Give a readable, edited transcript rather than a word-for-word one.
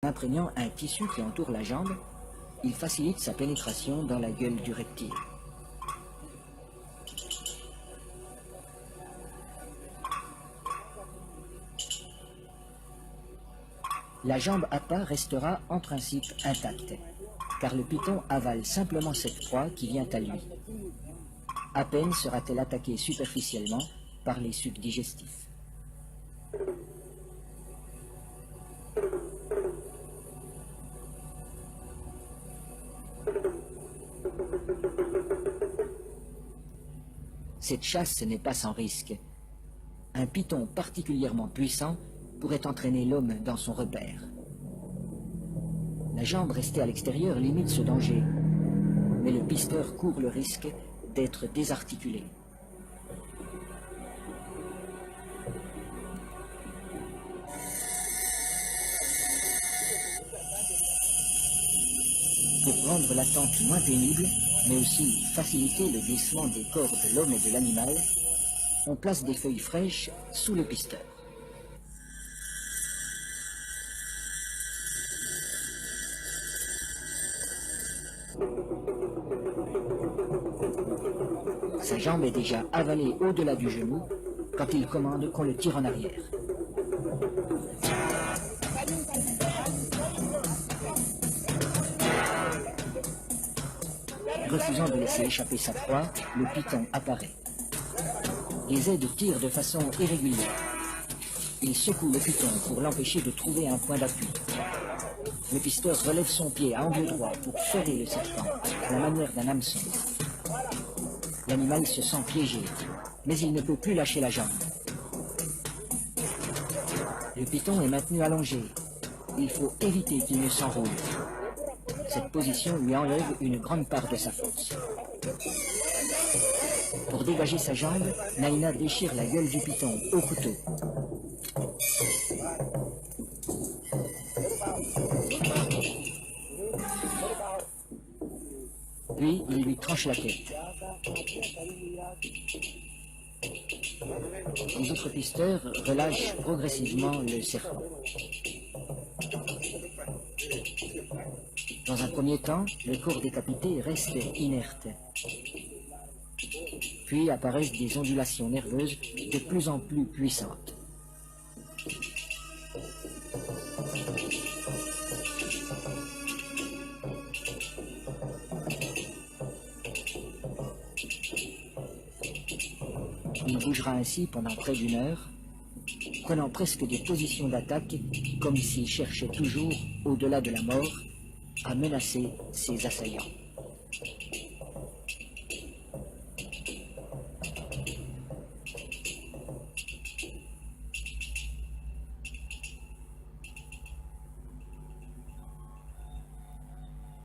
En imprégnant un tissu qui entoure la jambe, il facilite sa pénétration dans la gueule du reptile. La jambe à pas restera en principe intacte, car le python avale simplement cette proie qui vient à lui. À peine sera-t-elle attaquée superficiellement par les sucs digestifs. Cette chasse n'est pas sans risque. Un python particulièrement puissant pourrait entraîner l'homme dans son repère. La jambe restée à l'extérieur limite ce danger, mais le pisteur court le risque d'être désarticulé. Pour rendre l'attente moins pénible, mais aussi faciliter le glissement des corps de l'homme et de l'animal, on place des feuilles fraîches sous le pisteur. Sa jambe est déjà avalée au-delà du genou quand il commande qu'on le tire en arrière. Refusant de laisser échapper sa proie, le python apparaît. Les aides tirent de façon irrégulière. Il secoue le python pour l'empêcher de trouver un point d'appui. Le pisteur relève son pied à angle droit pour ferrer le serpent, à la manière d'un hameçon. L'animal se sent piégé, mais il ne peut plus lâcher la jambe. Le python est maintenu allongé. Il faut éviter qu'il ne s'enroule. Cette position lui enlève une grande part de sa force. Pour dégager sa jambe, Naina déchire la gueule du python au couteau. Puis, il lui tranche la tête. Les autres pisteurs relâchent progressivement le serpent. Dans un premier temps, le corps décapité reste inerte. Puis apparaissent des ondulations nerveuses de plus en plus puissantes. Il bougera ainsi pendant près d'une heure, prenant presque des positions d'attaque, comme s'il cherchait toujours, au-delà de la mort, à menacer ses assaillants.